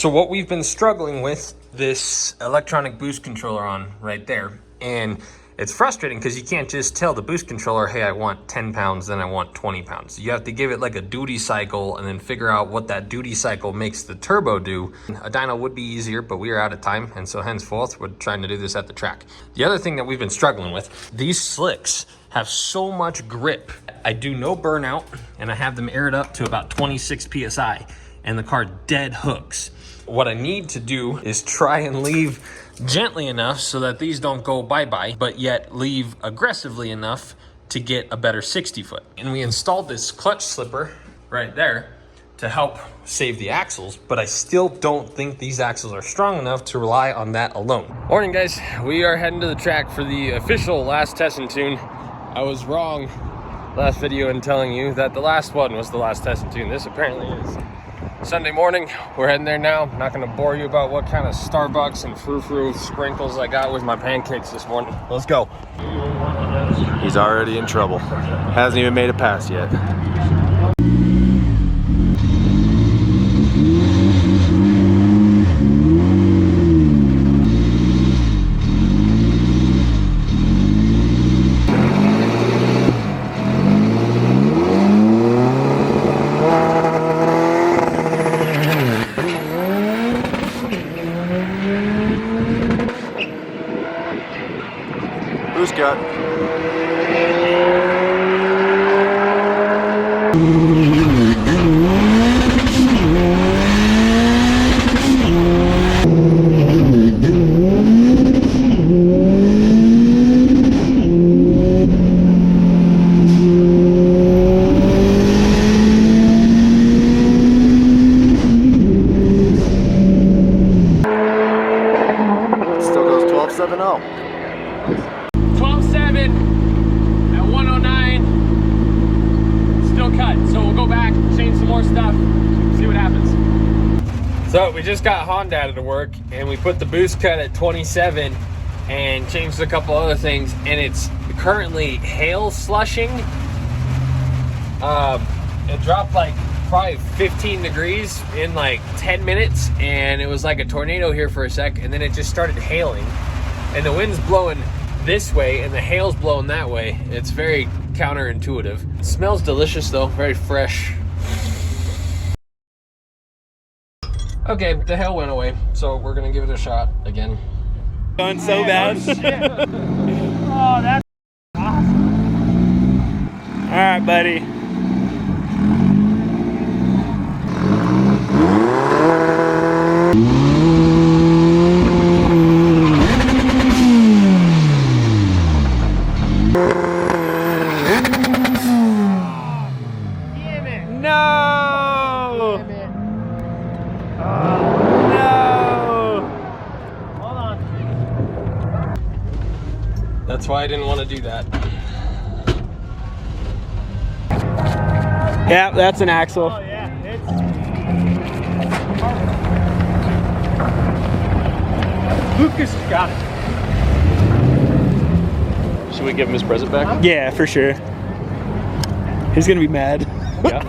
So what we've been struggling with this electronic boost controller on right there, and it's frustrating because you can't just tell the boost controller, hey, I want 10 pounds, then I want 20 pounds. You have to give it like a duty cycle and then figure out what that duty cycle makes the turbo do. A dyno would be easier, but we are out of time, and so henceforth, we're trying to do this at the track. The other thing that we've been struggling with, these slicks have so much grip. I do no burnout, and I have them aired up to about 26 PSI, and the car dead hooks. What I need to do is try and leave gently enough so that these don't go bye-bye, but yet leave aggressively enough to get a better 60 foot. And we installed this clutch slipper right there to help save the axles, but I still don't think these axles are strong enough to rely on that alone. Morning guys, we are heading to the track for the official last test and tune. I was wrong last video in telling you that the last one was the last test and tune. This apparently is. Sunday morning, we're heading there now. I'm not gonna bore you about what kind of Starbucks and frou-frou sprinkles I got with my pancakes this morning. Let's go. He's already in trouble. Hasn't even made a pass yet. Who's got? Still goes 12.70. 12.7 at 109, still cut. So we'll go back, change some more stuff, see what happens. So we just got Honda to work and we put the boost cut at 27 and changed a couple other things, and it's currently hail slushing. It dropped like probably 15 degrees in like 10 minutes, and it was like a tornado here for a sec, and then it just started hailing, and the wind's blowing this way and the hail's blowing that way. It's very counterintuitive. It smells delicious though, very fresh. Okay, the hail went away, so we're gonna give it a shot again. Going so bad. Oh, that's awesome. All right, buddy. Damn it. No! Damn it. No! Hold on. That's why I didn't want to do that. Yeah, that's an axle. Oh, yeah. It's... Lucas has got it. Should we give him his present back? Yeah, for sure. He's gonna be mad. Yeah.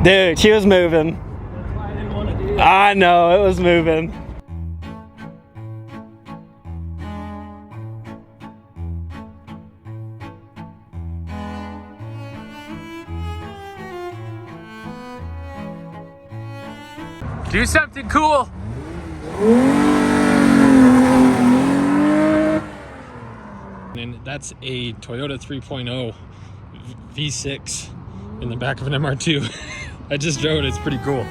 Dude, she was moving. That's why I didn't want to do that. I know, it was moving. Do something cool. And that's a Toyota 3.0 V6 in the back of an MR2. I just drove it, it's pretty cool.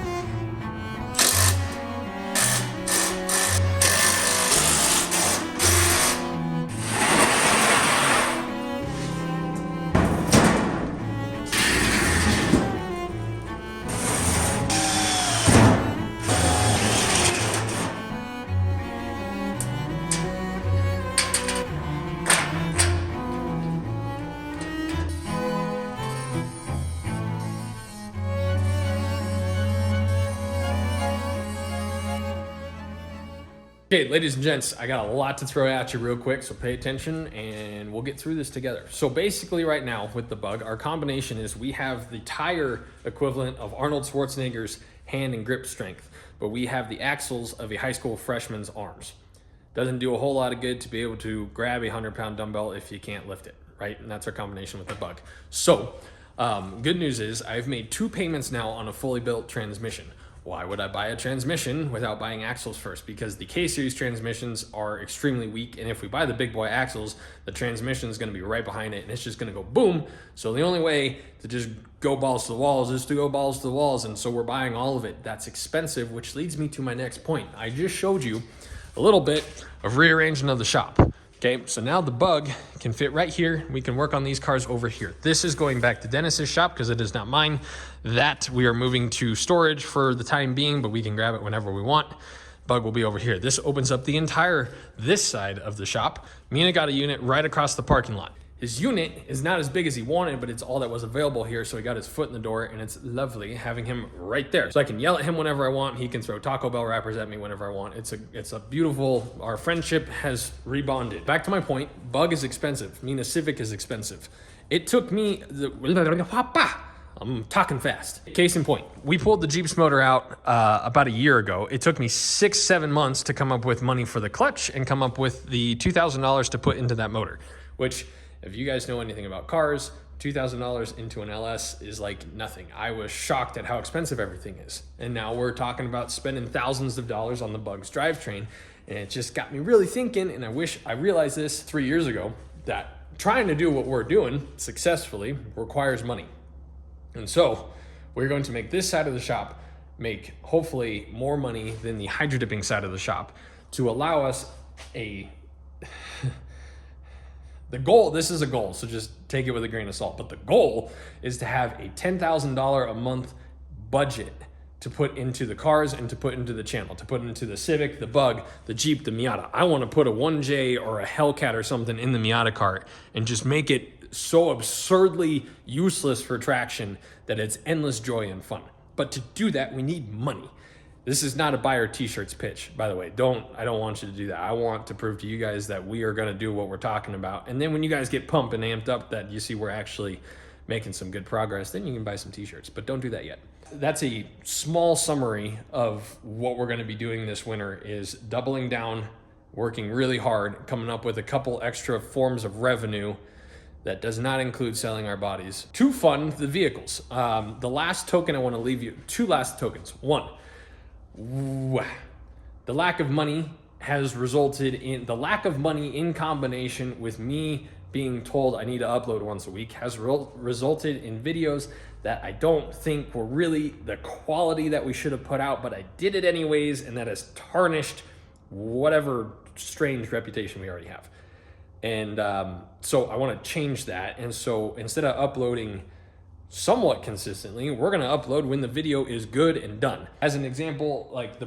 Okay, ladies and gents, I got a lot to throw at you real quick, so pay attention and we'll get through this together. So basically right now with the Bug, our combination is we have the tire equivalent of Arnold Schwarzenegger's hand and grip strength, but we have the axles of a high school freshman's arms. Doesn't do a whole lot of good to be able to grab a 100-pound dumbbell if you can't lift it, right? And that's our combination with the Bug. So good news is I've made 2 payments now on a fully built transmission. Why would I buy a transmission without buying axles first? Because the K-series transmissions are extremely weak, and if we buy the big boy axles, the transmission is going to be right behind it, and it's just going to go boom. So the only way to just go balls to the walls is to go balls to the walls, and so we're buying all of it. That's expensive, which leads me to my next point. I just showed you a little bit of rearranging of the shop. Okay, so now the Bug can fit right here. We can work on these cars over here. This is going back to Dennis's shop because it is not mine. That we are moving to storage for the time being, but we can grab it whenever we want. Bug will be over here. This opens up the entire this side of the shop. Mina got a unit right across the parking lot. His unit is not as big as he wanted, but it's all that was available here, so he got his foot in the door, and it's lovely having him right there. So I can yell at him whenever I want. He can throw Taco Bell wrappers at me whenever I want. It's a beautiful, our friendship has rebonded. Back to my point, Bug is expensive. Mina Civic is expensive. It took me, I'm talking fast. Case in point, we pulled the Jeep's motor out about a year ago. It took me 6-7 months to come up with money for the clutch and come up with the $2,000 to put into that motor, which, if you guys know anything about cars, $2,000 into an LS is like nothing. I was shocked at how expensive everything is. And now we're talking about spending thousands of dollars on the Bug's drivetrain. And it just got me really thinking, and I wish I realized this 3 years ago, that trying to do what we're doing successfully requires money. And so we're going to make this side of the shop make hopefully more money than the hydro dipping side of the shop to allow us the goal, this is a goal, so just take it with a grain of salt, but the goal is to have a $10,000 a month budget to put into the cars and to put into the channel, to put into the Civic, the Bug, the Jeep, the Miata. I want to put a 1J or a Hellcat or something in the Miata cart and just make it so absurdly useless for traction that it's endless joy and fun. But to do that, we need money. This is not a buyer t-shirts pitch, by the way. I don't want you to do that. I want to prove to you guys that we are going to do what we're talking about. And then when you guys get pumped and amped up that you see we're actually making some good progress, then you can buy some t-shirts, but don't do that yet. That's a small summary of what we're going to be doing this winter is doubling down, working really hard, coming up with a couple extra forms of revenue that does not include selling our bodies to fund the vehicles. The last token I want to leave you, 2 last tokens. 1, the lack of money has resulted in in combination with me being told I need to upload once a week has resulted in videos that I don't think were really the quality that we should have put out, but I did it anyways, and that has tarnished whatever strange reputation we already have. And so I want to change that. And so instead of uploading somewhat consistently, we're going to upload when the video is good and done. As an example, like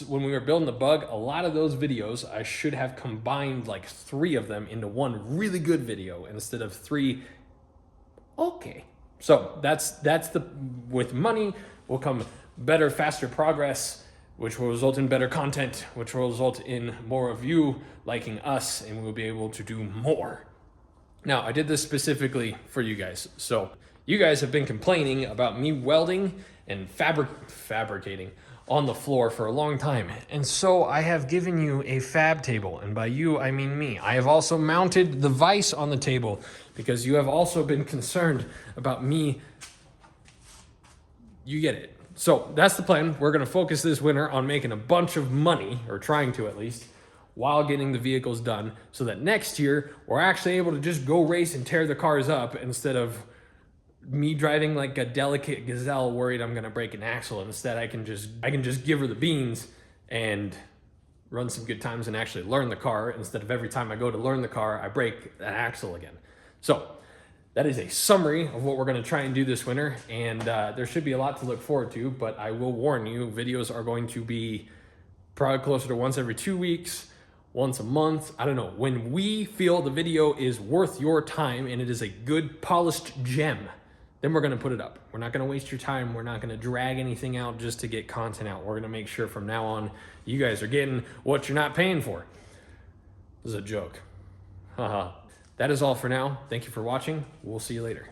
when we were building the Bug, a lot of those videos I should have combined like 3 of them into one really good video instead of 3 okay. So that's with money will come better, faster progress, which will result in better content, which will result in more of you liking us, and we'll be able to do more. Now, I did this specifically for you guys. So you guys have been complaining about me welding and fabricating on the floor for a long time. And so I have given you a fab table. And by you, I mean me. I have also mounted the vise on the table because you have also been concerned about me. You get it. So that's the plan. We're going to focus this winter on making a bunch of money, or trying to at least, while getting the vehicles done, so that next year we're actually able to just go race and tear the cars up instead of me driving like a delicate gazelle worried I'm going to break an axle. Instead, I can just give her the beans and run some good times and actually learn the car, instead of every time I go to learn the car, I break an axle again. So that is a summary of what we're going to try and do this winter, and there should be a lot to look forward to, but I will warn you, videos are going to be probably closer to once every 2 weeks, once a month. I don't know. When we feel the video is worth your time and it is a good polished gem, then we're gonna put it up. We're not gonna waste your time. We're not gonna drag anything out just to get content out. We're gonna make sure from now on, you guys are getting what you're not paying for. This is a joke. Haha. That is all for now. Thank you for watching. We'll see you later.